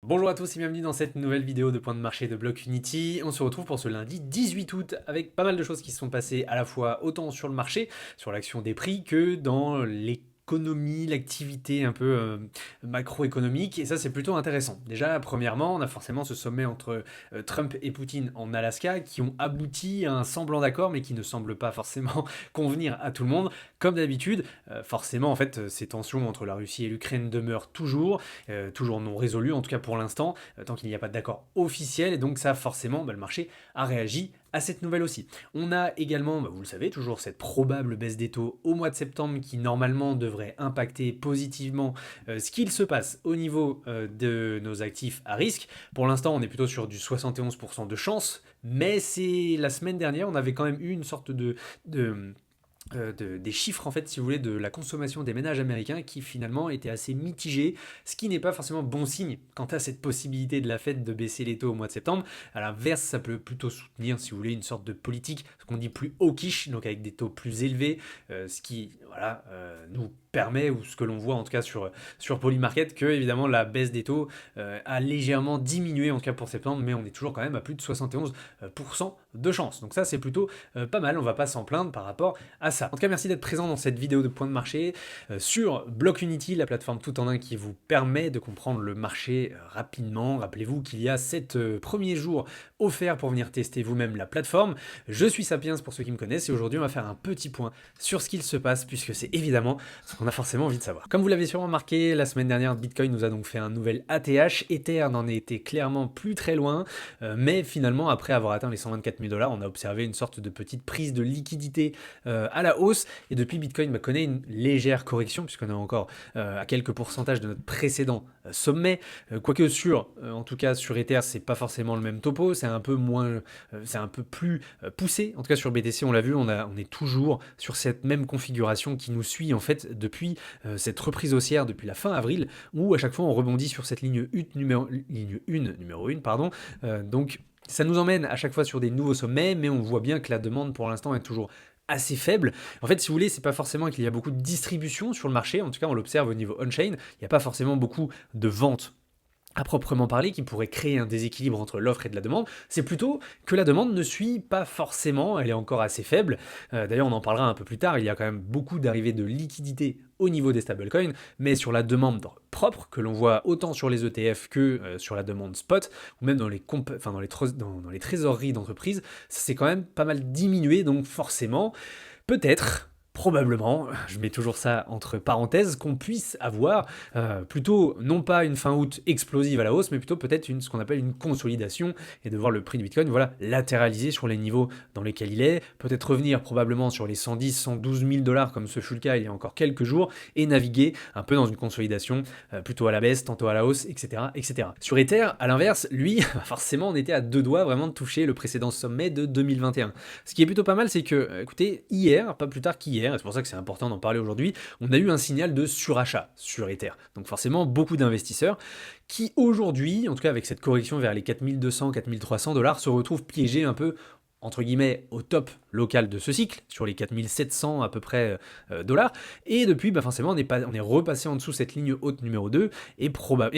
Bonjour à tous et bienvenue dans cette nouvelle vidéo de point de marché de Block.Unity. On se retrouve pour ce lundi 18 août avec pas mal de choses qui se sont passées à la fois autant sur le marché, sur l'action des prix, que dans l'économie, l'activité un peu macroéconomique, et ça c'est plutôt intéressant. Déjà, premièrement, on a forcément ce sommet entre Trump et Poutine en Alaska qui ont abouti à un semblant d'accord mais qui ne semble pas forcément convenir à tout le monde. Comme d'habitude, forcément en fait ces tensions entre la Russie et l'Ukraine demeurent toujours non résolues en tout cas pour l'instant, tant qu'il n'y a pas d'accord officiel, et donc ça forcément le marché a réagi à cette nouvelle aussi. On a également, vous le savez, toujours cette probable baisse des taux au mois de septembre qui normalement devrait impacter positivement ce qu'il se passe au niveau de nos actifs à risque. Pour l'instant, on est plutôt sur du 71% de chance, mais c'est la semaine dernière, on avait quand même eu une sorte de des chiffres en fait si vous voulez de la consommation des ménages américains qui finalement étaient assez mitigés, ce qui n'est pas forcément bon signe quant à cette possibilité de la Fed de baisser les taux au mois de septembre. À l'inverse, ça peut plutôt soutenir si vous voulez une sorte de politique, ce qu'on dit plus hawkish, donc avec des taux plus élevés, ce qui voilà, nous permet, ou ce que l'on voit en tout cas sur Polymarket, que évidemment la baisse des taux a légèrement diminué en tout cas pour septembre, mais on est toujours quand même à plus de 71% de chance. Donc ça c'est plutôt pas mal, on va pas s'en plaindre par rapport à ça. En tout cas, merci d'être présent dans cette vidéo de point de marché sur Block.Unity, la plateforme tout en un qui vous permet de comprendre le marché rapidement. Rappelez-vous qu'il y a 7 premiers jours offerts pour venir tester vous-même la plateforme. Je suis Sapiens pour ceux qui me connaissent et aujourd'hui on va faire un petit point sur ce qu'il se passe puisque c'est évidemment ce qu'on a forcément envie de savoir. Comme vous l'avez sûrement remarqué, la semaine dernière, Bitcoin nous a donc fait un nouvel ATH. Ether n'en était clairement plus très loin, mais finalement, après avoir atteint les 124 000 $, on a observé une sorte de petite prise de liquidité à la hausse. Et depuis, Bitcoin connaît une légère correction, puisqu'on est encore à quelques pourcentages de notre précédent sommet. Quoique en tout cas sur Ether, c'est pas forcément le même topo, c'est un peu moins, c'est un peu plus poussé. En tout cas sur BTC, on l'a vu, on est toujours sur cette même configuration qui nous suit en fait depuis cette reprise haussière depuis la fin avril, où à chaque fois on rebondit sur cette ligne 1 numéro 1, pardon. Donc ça nous emmène à chaque fois sur des nouveaux sommets, mais on voit bien que la demande pour l'instant est toujours assez faible. En fait, si vous voulez, c'est pas forcément qu'il y a beaucoup de distribution sur le marché, en tout cas on l'observe au niveau on-chain, il n'y a pas forcément beaucoup de ventes à proprement parler, qui pourrait créer un déséquilibre entre l'offre et de la demande, c'est plutôt que la demande ne suit pas forcément, elle est encore assez faible. D'ailleurs, on en parlera un peu plus tard, il y a quand même beaucoup d'arrivées de liquidités au niveau des stablecoins, mais sur la demande propre, que l'on voit autant sur les ETF que sur la demande spot, ou même dans les trésoreries d'entreprise, ça s'est quand même pas mal diminué, donc forcément, peut-être, probablement, je mets toujours ça entre parenthèses, qu'on puisse avoir plutôt non pas une fin août explosive à la hausse, mais plutôt peut-être ce qu'on appelle une consolidation, et de voir le prix du Bitcoin latéraliser sur les niveaux dans lesquels il est, peut-être revenir probablement sur les 110, 112 000 $ comme ce fut le cas il y a encore quelques jours, et naviguer un peu dans une consolidation plutôt à la baisse, tantôt à la hausse, etc. etc. Sur Ether, à l'inverse, lui, forcément, on était à deux doigts vraiment de toucher le précédent sommet de 2021. Ce qui est plutôt pas mal, c'est que, écoutez, hier, pas plus tard qu'hier, et c'est pour ça que c'est important d'en parler aujourd'hui, on a eu un signal de surachat sur Ether. Donc forcément, beaucoup d'investisseurs qui aujourd'hui, en tout cas avec cette correction vers les 4200, 4300 $, se retrouvent piégés un peu entre guillemets au top local de ce cycle, sur les 4700 à peu près dollars, et depuis forcément on est repassé en dessous cette ligne haute numéro 2, et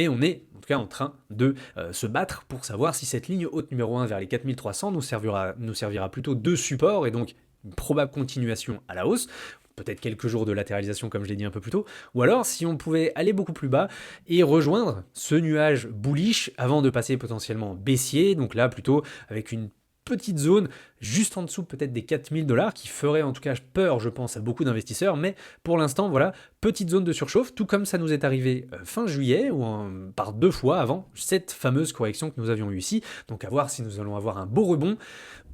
on est en tout cas en train de se battre pour savoir si cette ligne haute numéro 1 vers les 4300 nous servira plutôt de support, et donc une probable continuation à la hausse, peut-être quelques jours de latéralisation comme je l'ai dit un peu plus tôt, ou alors si on pouvait aller beaucoup plus bas et rejoindre ce nuage bullish avant de passer potentiellement baissier, donc là plutôt avec une petite zone juste en dessous peut-être des 4000 $, qui ferait en tout cas peur, je pense, à beaucoup d'investisseurs, mais pour l'instant, voilà, petite zone de surchauffe, tout comme ça nous est arrivé fin juillet, par deux fois avant cette fameuse correction que nous avions eue ici, donc à voir si nous allons avoir un beau rebond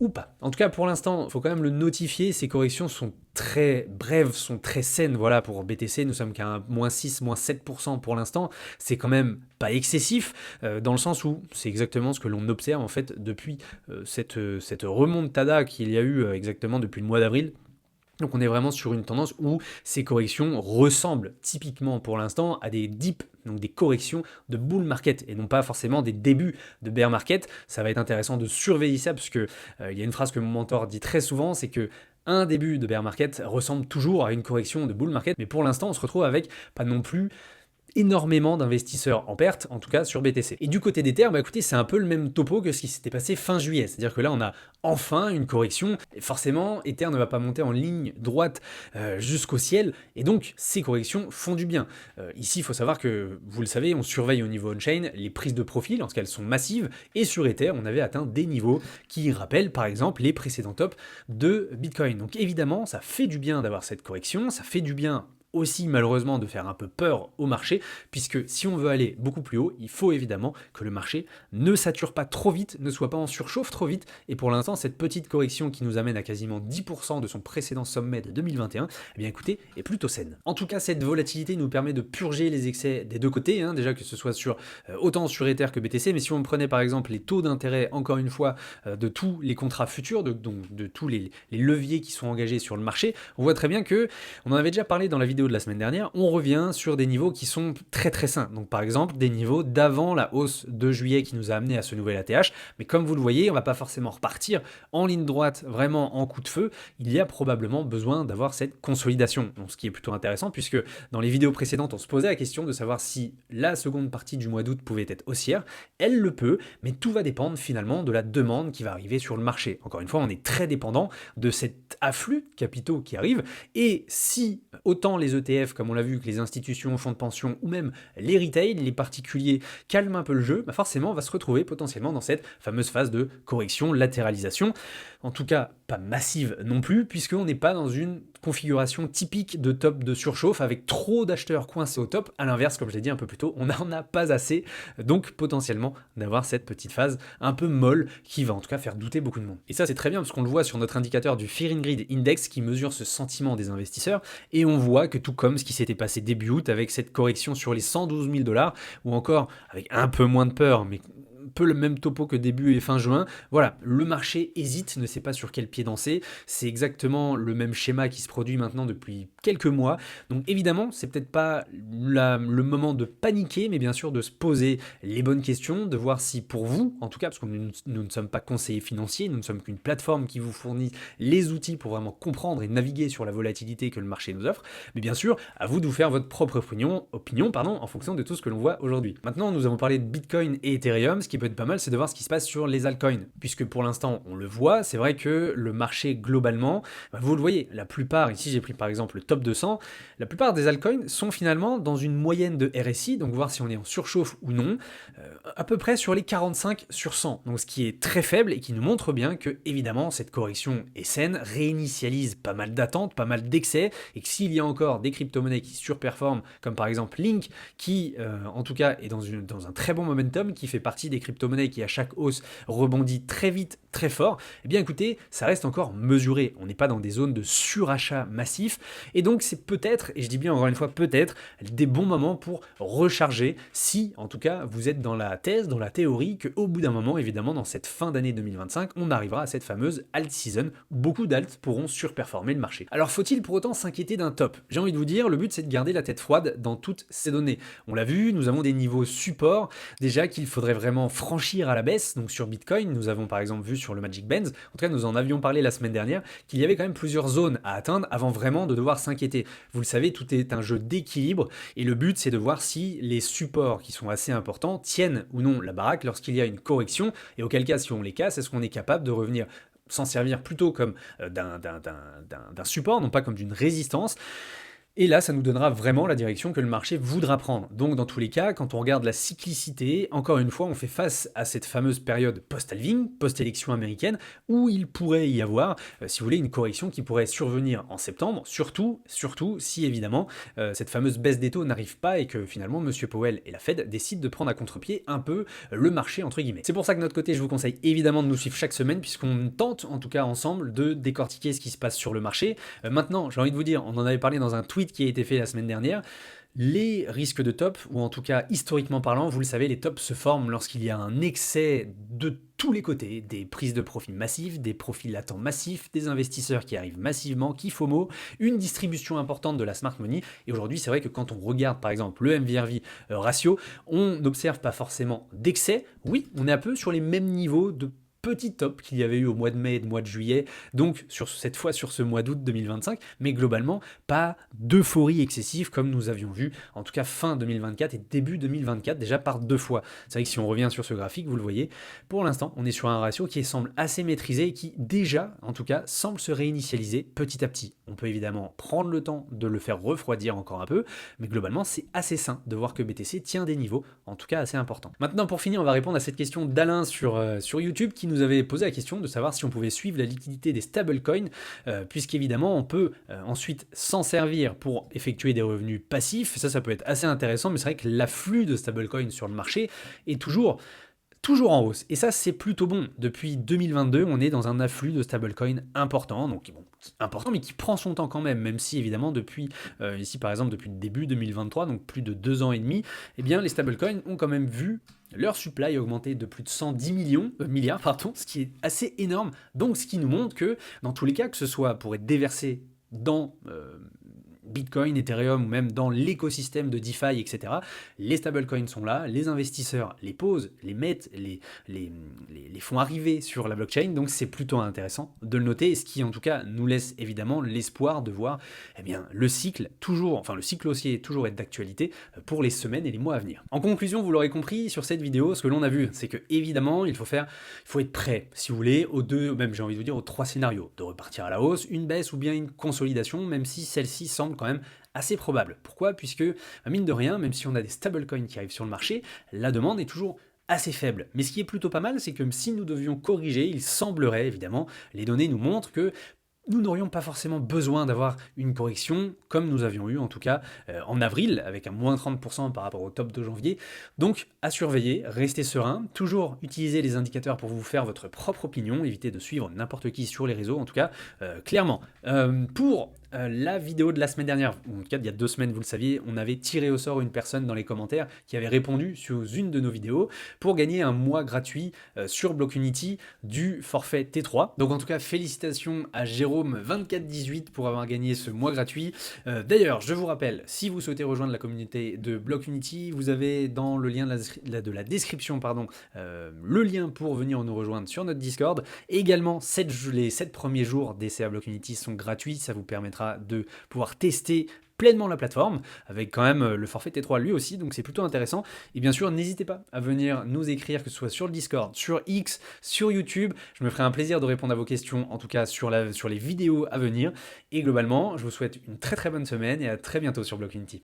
ou pas. En tout cas, pour l'instant, il faut quand même le notifier, ces corrections sont très brèves, sont très saines, voilà, pour BTC, nous sommes qu'à un -6, -7% pour l'instant, c'est quand même pas excessif, dans le sens où c'est exactement ce que l'on observe en fait depuis cette remontada qu'il y a eu exactement depuis le mois d'avril. Donc on est vraiment sur une tendance où ces corrections ressemblent typiquement pour l'instant à des dips, donc des corrections de bull market et non pas forcément des débuts de bear market. Ça va être intéressant de surveiller ça parce que il y a une phrase que mon mentor dit très souvent, c'est que un début de bear market ressemble toujours à une correction de bull market, mais pour l'instant on se retrouve avec pas non plus énormément d'investisseurs en perte, en tout cas sur BTC. Et du côté d'Ether, bah écoutez, c'est un peu le même topo que ce qui s'était passé fin juillet. C'est-à-dire que là, on a enfin une correction. Et forcément, Ether ne va pas monter en ligne droite jusqu'au ciel. Et donc, ces corrections font du bien. Ici, il faut savoir que, vous le savez, on surveille au niveau on-chain les prises de profit lorsqu'elles sont massives. Et sur Ether, on avait atteint des niveaux qui rappellent, par exemple, les précédents tops de Bitcoin. Donc évidemment, ça fait du bien d'avoir cette correction. Ça fait du bien aussi malheureusement de faire un peu peur au marché, puisque si on veut aller beaucoup plus haut, il faut évidemment que le marché ne sature pas trop vite, ne soit pas en surchauffe trop vite, et pour l'instant cette petite correction qui nous amène à quasiment 10% de son précédent sommet de 2021, eh bien écoutez, est plutôt saine. En tout cas, cette volatilité nous permet de purger les excès des deux côtés, déjà que ce soit sur autant sur Ether que BTC, mais si on prenait par exemple les taux d'intérêt, encore une fois, de tous les contrats futurs, donc de tous les leviers qui sont engagés sur le marché, on voit très bien que, on en avait déjà parlé dans la vidéo de la semaine dernière, on revient sur des niveaux qui sont très très sains. Donc par exemple des niveaux d'avant la hausse de juillet qui nous a amené à ce nouvel ATH. Mais comme vous le voyez, on va pas forcément repartir en ligne droite, vraiment en coup de feu. Il y a probablement besoin d'avoir cette consolidation. Donc ce qui est plutôt intéressant puisque dans les vidéos précédentes, on se posait la question de savoir si la seconde partie du mois d'août pouvait être haussière. Elle le peut, mais tout va dépendre finalement de la demande qui va arriver sur le marché. Encore une fois, on est très dépendant de cet afflux de capitaux qui arrive. Et si autant les ETF, comme on l'a vu, que les institutions, fonds de pension ou même les retail, les particuliers calment un peu le jeu, bah forcément on va se retrouver potentiellement dans cette fameuse phase de correction, latéralisation. En tout cas, pas massive non plus, puisqu'on n'est pas dans une configuration typique de top de surchauffe avec trop d'acheteurs coincés au top. À l'inverse, comme je l'ai dit un peu plus tôt, on n'en a pas assez, donc potentiellement d'avoir cette petite phase un peu molle qui va en tout cas faire douter beaucoup de monde. Et ça c'est très bien parce qu'on le voit sur notre indicateur du Fear and Greed Index qui mesure ce sentiment des investisseurs, et on voit que tout comme ce qui s'était passé début août avec cette correction sur les 112 000 $, ou encore avec un peu moins de peur, mais peu le même topo que début et fin juin. Voilà, le marché hésite, ne sait pas sur quel pied danser. C'est exactement le même schéma qui se produit maintenant depuis quelques mois. Donc évidemment, c'est peut-être pas le moment de paniquer, mais bien sûr de se poser les bonnes questions, de voir si pour vous, en tout cas, parce que nous ne sommes pas conseillers financiers, nous ne sommes qu'une plateforme qui vous fournit les outils pour vraiment comprendre et naviguer sur la volatilité que le marché nous offre. Mais bien sûr, à vous de vous faire votre propre opinion en fonction de tout ce que l'on voit aujourd'hui. Maintenant, nous avons parlé de Bitcoin et Ethereum. Ce qui peut être pas mal, c'est de voir ce qui se passe sur les altcoins. Puisque pour l'instant, on le voit, c'est vrai que le marché globalement, vous le voyez, la plupart, ici j'ai pris par exemple le top 200, la plupart des altcoins sont finalement dans une moyenne de RSI, donc voir si on est en surchauffe ou non, à peu près sur les 45 sur 100. Donc ce qui est très faible et qui nous montre bien que, évidemment, cette correction est saine, réinitialise pas mal d'attentes, pas mal d'excès, et que s'il y a encore des crypto-monnaies qui surperforment, comme par exemple Link, qui en tout cas est dans un très bon momentum, qui fait partie des crypto-monnaies qui à chaque hausse rebondit très vite, très fort, eh bien écoutez, ça reste encore mesuré. On n'est pas dans des zones de surachat massif, et donc c'est peut-être, et je dis bien encore une fois peut-être, des bons moments pour recharger, si en tout cas vous êtes dans la thèse, dans la théorie, qu'au bout d'un moment, évidemment, dans cette fin d'année 2025, on arrivera à cette fameuse alt season, où beaucoup d'alts pourront surperformer le marché. Alors faut-il pour autant s'inquiéter d'un top? J'ai envie de vous dire, le but c'est de garder la tête froide dans toutes ces données. On l'a vu, nous avons des niveaux support, déjà qu'il faudrait vraiment franchir à la baisse. Donc sur Bitcoin, nous avons par exemple vu sur le Magic Bands, en tout cas nous en avions parlé la semaine dernière, qu'il y avait quand même plusieurs zones à atteindre avant vraiment de devoir s'inquiéter. Vous le savez, tout est un jeu d'équilibre et le but c'est de voir si les supports qui sont assez importants tiennent ou non la baraque lorsqu'il y a une correction, et auquel cas si on les casse, est-ce qu'on est capable de revenir s'en servir plutôt comme d'un support, non pas comme d'une résistance. Et là, ça nous donnera vraiment la direction que le marché voudra prendre. Donc dans tous les cas, quand on regarde la cyclicité, encore une fois, on fait face à cette fameuse période post-halving, post-élection américaine, où il pourrait y avoir, si vous voulez, une correction qui pourrait survenir en septembre, surtout si évidemment cette fameuse baisse des taux n'arrive pas et que finalement M. Powell et la Fed décident de prendre à contre-pied un peu le marché, entre guillemets. C'est pour ça que de notre côté, je vous conseille évidemment de nous suivre chaque semaine, puisqu'on tente en tout cas ensemble de décortiquer ce qui se passe sur le marché. Maintenant, j'ai envie de vous dire, on en avait parlé dans un tweet qui a été fait la semaine dernière, les risques de top, ou en tout cas historiquement parlant, vous le savez, les tops se forment lorsqu'il y a un excès de tous les côtés, des prises de profit massives, des profits latents massifs, des investisseurs qui arrivent massivement, qui FOMO, une distribution importante de la smart money. Et aujourd'hui, c'est vrai que quand on regarde par exemple le MVRV ratio, on n'observe pas forcément d'excès. Oui, on est un peu sur les mêmes niveaux de petit top qu'il y avait eu au mois de mai et de mois de juillet, donc cette fois sur ce mois d'août 2025, mais globalement pas d'euphorie excessive comme nous avions vu, en tout cas fin 2024 et début 2024, déjà par 2 fois. C'est vrai que si on revient sur ce graphique, vous le voyez, pour l'instant on est sur un ratio qui semble assez maîtrisé et qui déjà, en tout cas, semble se réinitialiser petit à petit. On peut évidemment prendre le temps de le faire refroidir encore un peu, mais globalement c'est assez sain de voir que BTC tient des niveaux, en tout cas assez importants. Maintenant pour finir, on va répondre à cette question d'Alain sur YouTube qui nous avait posé la question de savoir si on pouvait suivre la liquidité des stablecoins, puisqu'évidemment on peut ensuite s'en servir pour effectuer des revenus passifs. Ça peut être assez intéressant, mais c'est vrai que l'afflux de stablecoins sur le marché est toujours en hausse. Et ça, c'est plutôt bon. Depuis 2022, on est dans un afflux de stablecoins important, donc bon, important, mais qui prend son temps quand même, même si évidemment depuis, ici par exemple, depuis le début 2023, donc plus de 2 ans et demi, eh bien les stablecoins ont quand même vu leur supply augmenter de plus de 110 milliards, ce qui est assez énorme. Donc ce qui nous montre que, dans tous les cas, que ce soit pour être déversé dans Bitcoin, Ethereum ou même dans l'écosystème de DeFi, etc. Les stablecoins sont là, les investisseurs les posent, les mettent, les font arriver sur la blockchain, donc c'est plutôt intéressant de le noter, ce qui en tout cas nous laisse évidemment l'espoir de voir le cycle haussier toujours être d'actualité pour les semaines et les mois à venir. En conclusion, vous l'aurez compris, sur cette vidéo, ce que l'on a vu, c'est que évidemment, il faut être prêt, si vous voulez, aux 3 scénarios, de repartir à la hausse, une baisse ou bien une consolidation, même si celle-ci semble quand même assez probable. Pourquoi ? Puisque, mine de rien, même si on a des stablecoins qui arrivent sur le marché, la demande est toujours assez faible. Mais ce qui est plutôt pas mal, c'est que si nous devions corriger, il semblerait évidemment, les données nous montrent que nous n'aurions pas forcément besoin d'avoir une correction comme nous avions eu en tout cas en avril avec un moins 30% par rapport au top de janvier. Donc à surveiller, restez serein, toujours utiliser les indicateurs pour vous faire votre propre opinion, évitez de suivre n'importe qui sur les réseaux en tout cas, clairement. Pour la vidéo de la semaine dernière, en tout cas il y a 2 semaines, vous le saviez, on avait tiré au sort une personne dans les commentaires qui avait répondu sur une de nos vidéos pour gagner un mois gratuit sur Blockunity du forfait T3. Donc en tout cas, félicitations à Jérôme2418 pour avoir gagné ce mois gratuit. D'ailleurs, je vous rappelle, si vous souhaitez rejoindre la communauté de Blockunity, vous avez dans le lien de la description le lien pour venir nous rejoindre sur notre Discord. Et également, les 7 premiers jours d'essai à Blockunity sont gratuits, ça vous permettra de pouvoir tester pleinement la plateforme, avec quand même le forfait T3 lui aussi, donc c'est plutôt intéressant. Et bien sûr, n'hésitez pas à venir nous écrire, que ce soit sur le Discord, sur X, sur YouTube. Je me ferai un plaisir de répondre à vos questions, en tout cas sur les vidéos à venir. Et globalement, je vous souhaite une très très bonne semaine et à très bientôt sur Blockunity.